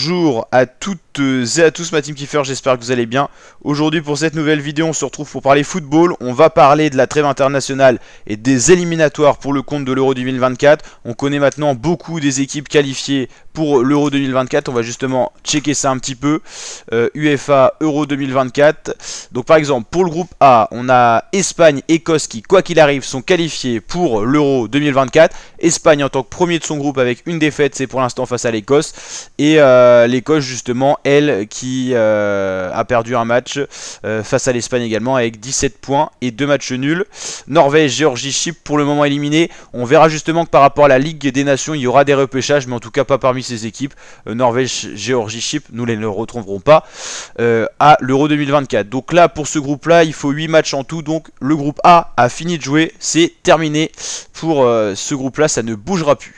Bonjour à toutes et à tous, ma team kiffer, j'espère que vous allez bien. Aujourd'hui pour cette nouvelle vidéo on se retrouve pour parler football. On va parler de la trêve internationale et des éliminatoires pour le compte de l'Euro 2024. On connaît maintenant beaucoup des équipes qualifiées pour l'Euro 2024. On va justement checker ça un petit peu. UEFA Euro 2024. Donc par exemple pour le groupe A, on a Espagne, Écosse qui quoi qu'il arrive sont qualifiés pour l'Euro 2024. Espagne en tant que premier de son groupe avec une défaite, c'est pour l'instant face à l'Écosse. Et l'Écosse justement, elle qui a perdu un match face à l'Espagne également avec 17 points et 2 matchs nuls. Norvège, Géorgie, Chypre pour le moment éliminés. On verra justement que par rapport à la Ligue des Nations, il y aura des repêchages, mais en tout cas pas parmi ces équipes. Norvège, Géorgie, Chypre, nous ne les retrouverons pas à l'Euro 2024. Donc là, pour ce groupe-là, il faut 8 matchs en tout. Donc le groupe A a fini de jouer, c'est terminé pour ce groupe-là, ça ne bougera plus.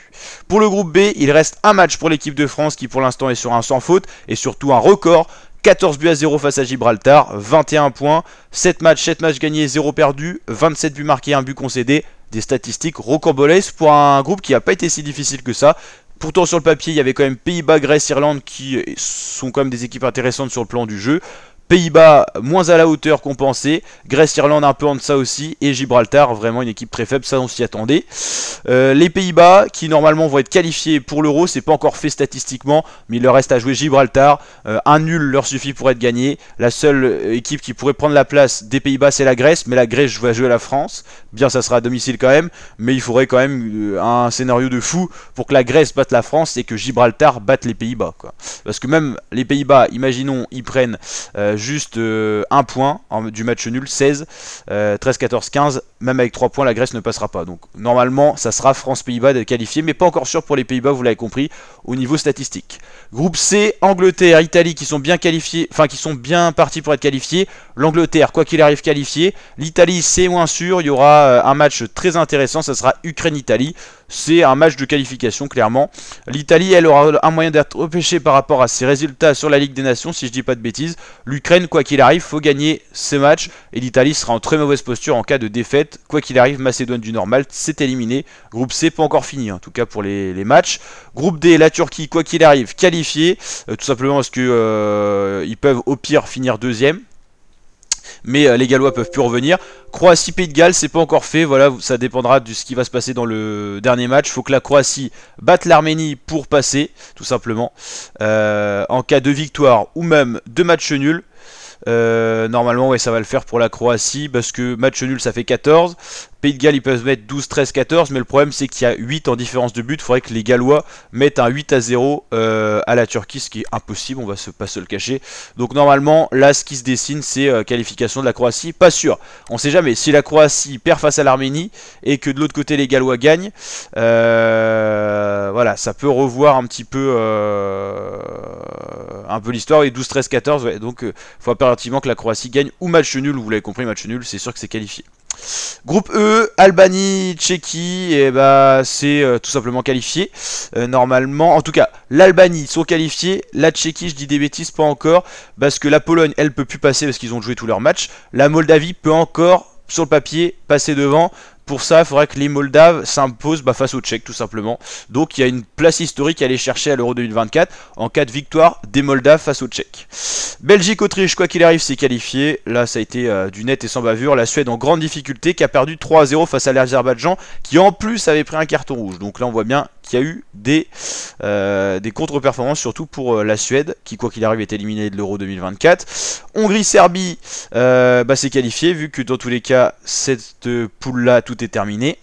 Pour le groupe B, il reste un match pour l'équipe de France qui pour l'instant est sur un sans faute et surtout un record. 14 buts à 0 face à Gibraltar, 21 points, 7 matchs gagnés, 0 perdus, 27 buts marqués, 1 but concédé. Des statistiques rocambolesques pour un groupe qui n'a pas été si difficile que ça. Pourtant sur le papier, il y avait quand même Pays-Bas, Grèce, Irlande qui sont quand même des équipes intéressantes sur le plan du jeu. Pays-Bas moins à la hauteur qu'on pensait, Grèce-Irlande un peu en deçà aussi, et Gibraltar vraiment une équipe très faible, ça on s'y attendait. Les Pays-Bas qui normalement vont être qualifiés pour l'Euro, c'est pas encore fait statistiquement, mais il leur reste à jouer Gibraltar, un nul leur suffit pour être gagné. La seule équipe qui pourrait prendre la place des Pays-Bas c'est la Grèce, mais la Grèce va jouer à la France, bien ça sera à domicile quand même, mais il faudrait quand même un scénario de fou pour que la Grèce batte la France et que Gibraltar batte les Pays-Bas, quoi. Parce que même les Pays-Bas, imaginons, ils prennent juste un point du match nul, 16, 13, 14, 15, même avec 3 points la Grèce ne passera pas. Donc normalement ça sera France-Pays-Bas d'être qualifié, mais pas encore sûr pour les Pays-Bas, vous l'avez compris, au niveau statistique. Groupe C, Angleterre, Italie qui sont bien qualifiés, enfin qui sont bien partis pour être qualifiés. L'Angleterre, quoi qu'il arrive, qualifié. L'Italie c'est moins sûr, il y aura un match très intéressant, ça sera Ukraine-Italie. C'est un match de qualification clairement. L'Italie elle aura un moyen d'être repêchée par rapport à ses résultats sur la Ligue des Nations si je dis pas de bêtises. L'Ukraine quoi qu'il arrive faut gagner ce match et l'Italie sera en très mauvaise posture en cas de défaite. Quoi qu'il arrive, Macédoine du Nord, Malte c'est éliminé. Groupe C pas encore fini en tout cas pour les matchs. Groupe D, la Turquie quoi qu'il arrive qualifiée, tout simplement parce que ils peuvent au pire finir deuxième. Mais les Gallois peuvent plus revenir. Croatie, Pays de Galles, c'est pas encore fait. Voilà, ça dépendra de ce qui va se passer dans le dernier match. Il faut que la Croatie batte l'Arménie pour passer, tout simplement. En cas de victoire ou même de match nul. Normalement, ouais, ça va le faire pour la Croatie parce que match nul ça fait 14. Pays de Galles ils peuvent mettre 12, 13, 14, mais le problème c'est qu'il y a 8 en différence de but. Il faudrait que les Gallois mettent un 8 à 0 à la Turquie, ce qui est impossible, on va pas se le cacher. Donc normalement, là ce qui se dessine c'est qualification de la Croatie, pas sûr. On sait jamais, si la Croatie perd face à l'Arménie et que de l'autre côté les Gallois gagnent, voilà, ça peut revoir un petit peu l'histoire. Et 12, 13, 14, ouais, donc il faut impérativement que la Croatie gagne ou match nul, vous l'avez compris, match nul, c'est sûr que c'est qualifié. Groupe E, Albanie, Tchéquie, et bah c'est tout simplement qualifié. Normalement, en tout cas, l'Albanie sont qualifiés. La Tchéquie, je dis des bêtises, pas encore, parce que la Pologne, elle peut plus passer parce qu'ils ont joué tous leurs matchs. La Moldavie peut encore, sur le papier, passer devant. Pour ça, il faudrait que les Moldaves s'imposent face aux Tchèques tout simplement. Donc il y a une place historique à aller chercher à l'Euro 2024 en cas de victoire des Moldaves face aux Tchèques. Belgique, Autriche, quoi qu'il arrive, c'est qualifié. Là, ça a été du net et sans bavure. La Suède en grande difficulté qui a perdu 3-0 face à l'Azerbaïdjan qui en plus avait pris un carton rouge. Donc là, on voit bien qu'il y a eu des contre-performances, surtout pour la Suède qui, quoi qu'il arrive, est éliminée de l'Euro 2024. Hongrie, Serbie, c'est qualifié vu que dans tous les cas, cette poule-là, tout est terminé.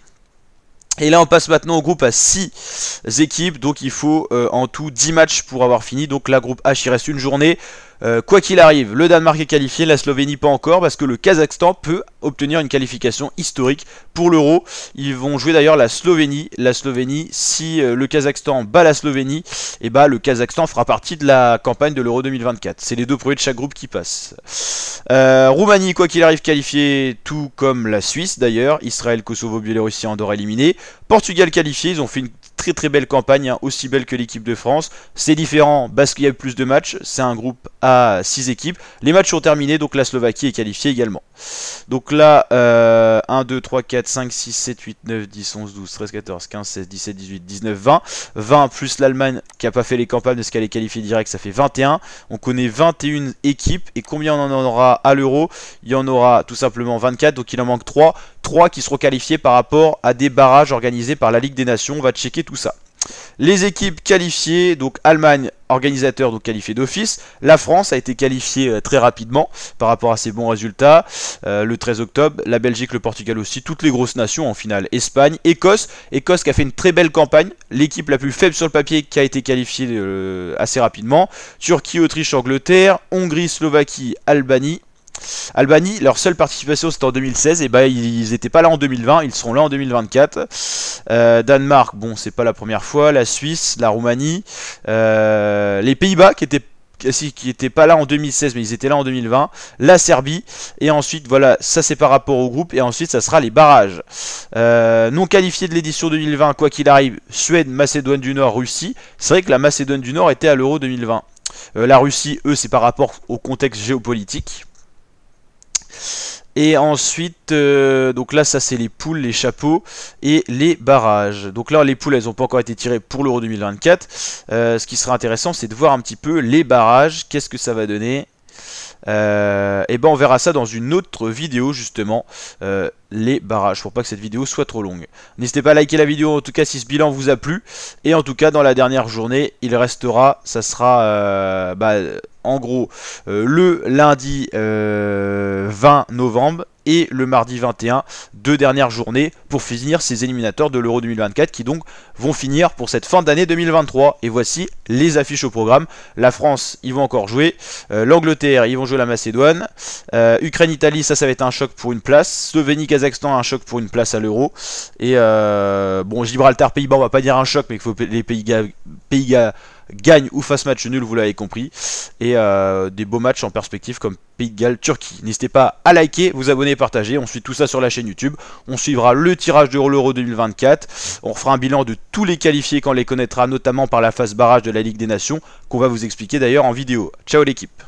Et là on passe maintenant au groupe à 6 équipes, donc il faut en tout 10 matchs pour avoir fini. Donc là groupe H il reste une journée. Quoi qu'il arrive, le Danemark est qualifié, la Slovénie pas encore, parce que le Kazakhstan peut obtenir une qualification historique pour l'Euro. Ils vont jouer d'ailleurs la Slovénie. La Slovénie, si le Kazakhstan bat la Slovénie, et bah le Kazakhstan fera partie de la campagne de l'Euro 2024. C'est les deux premiers de chaque groupe qui passent. Roumanie, quoi qu'il arrive, qualifié, tout comme la Suisse d'ailleurs. Israël, Kosovo, Biélorussie, Andorre éliminés. Portugal qualifié, ils ont fait une très belle campagne, hein, aussi belle que l'équipe de France. C'est différent parce qu'il y a eu plus de matchs, c'est un groupe à 6 équipes. Les matchs sont terminés, donc la Slovaquie est qualifiée également. Donc là, 1, 2, 3, 4, 5, 6, 7, 8, 9, 10, 11, 12, 13, 14, 15, 16, 17, 18, 19, 20. 20 plus l'Allemagne qui n'a pas fait les campagnes parce qu'elle est qualifiée direct, ça fait 21. On connaît 21 équipes, et combien on en aura à l'Euro? Il y en aura tout simplement 24, donc il en manque 3. 3 qui seront qualifiés par rapport à des barrages organisés par la Ligue des Nations. On va checker tout ça. Les équipes qualifiées, donc Allemagne, organisateur, donc qualifié d'office. La France a été qualifiée très rapidement par rapport à ses bons résultats le 13 octobre. La Belgique, le Portugal aussi, toutes les grosses nations en finale. Espagne, Écosse qui a fait une très belle campagne. L'équipe la plus faible sur le papier qui a été qualifiée assez rapidement. Turquie, Autriche, Angleterre, Hongrie, Slovaquie, Albanie. Albanie, leur seule participation c'était en 2016, et bah ils n'étaient pas là en 2020, ils seront là en 2024. Danemark, bon c'est pas la première fois, la Suisse, la Roumanie, les Pays-Bas qui étaient pas là en 2016 mais ils étaient là en 2020, la Serbie, et ensuite voilà, ça c'est par rapport au groupe, et ensuite ça sera les barrages. Non qualifiés de l'édition 2020, quoi qu'il arrive, Suède, Macédoine du Nord, Russie. C'est vrai que la Macédoine du Nord était à l'Euro 2020. La Russie, eux, c'est par rapport au contexte géopolitique. Et ensuite, donc là, ça c'est les poules, les chapeaux et les barrages. Donc là, les poules, elles n'ont pas encore été tirées pour l'Euro 2024. Ce qui sera intéressant, c'est de voir un petit peu les barrages. Qu'est-ce que ça va donner? Et ben on verra ça dans une autre vidéo justement, les barrages, pour pas que cette vidéo soit trop longue. N'hésitez pas à liker la vidéo en tout cas si ce bilan vous a plu, et en tout cas dans la dernière journée il restera, ça sera en gros le lundi 20 novembre et le mardi 21, 2 dernières journées pour finir ces éliminatoires de l'Euro 2024 qui donc vont finir pour cette fin d'année 2023. Et voici les affiches au programme. La France, ils vont encore jouer. L'Angleterre, ils vont jouer la Macédoine. Ukraine-Italie, ça va être un choc pour une place. Slovénie-Kazakhstan, un choc pour une place à l'Euro. Et bon, Gibraltar-Pays-Bas, on va pas dire un choc, mais il faut que les Pays-Bas gagne ou fasse match nul, vous l'avez compris. Et des beaux matchs en perspective comme Pays de Galles, Turquie. N'hésitez pas à liker, vous abonner et partager. On suit tout ça sur la chaîne YouTube. On suivra le tirage de l'Euro 2024. On fera un bilan de tous les qualifiés quand on les connaîtra, notamment par la phase barrage de la Ligue des Nations, qu'on va vous expliquer d'ailleurs en vidéo. Ciao l'équipe.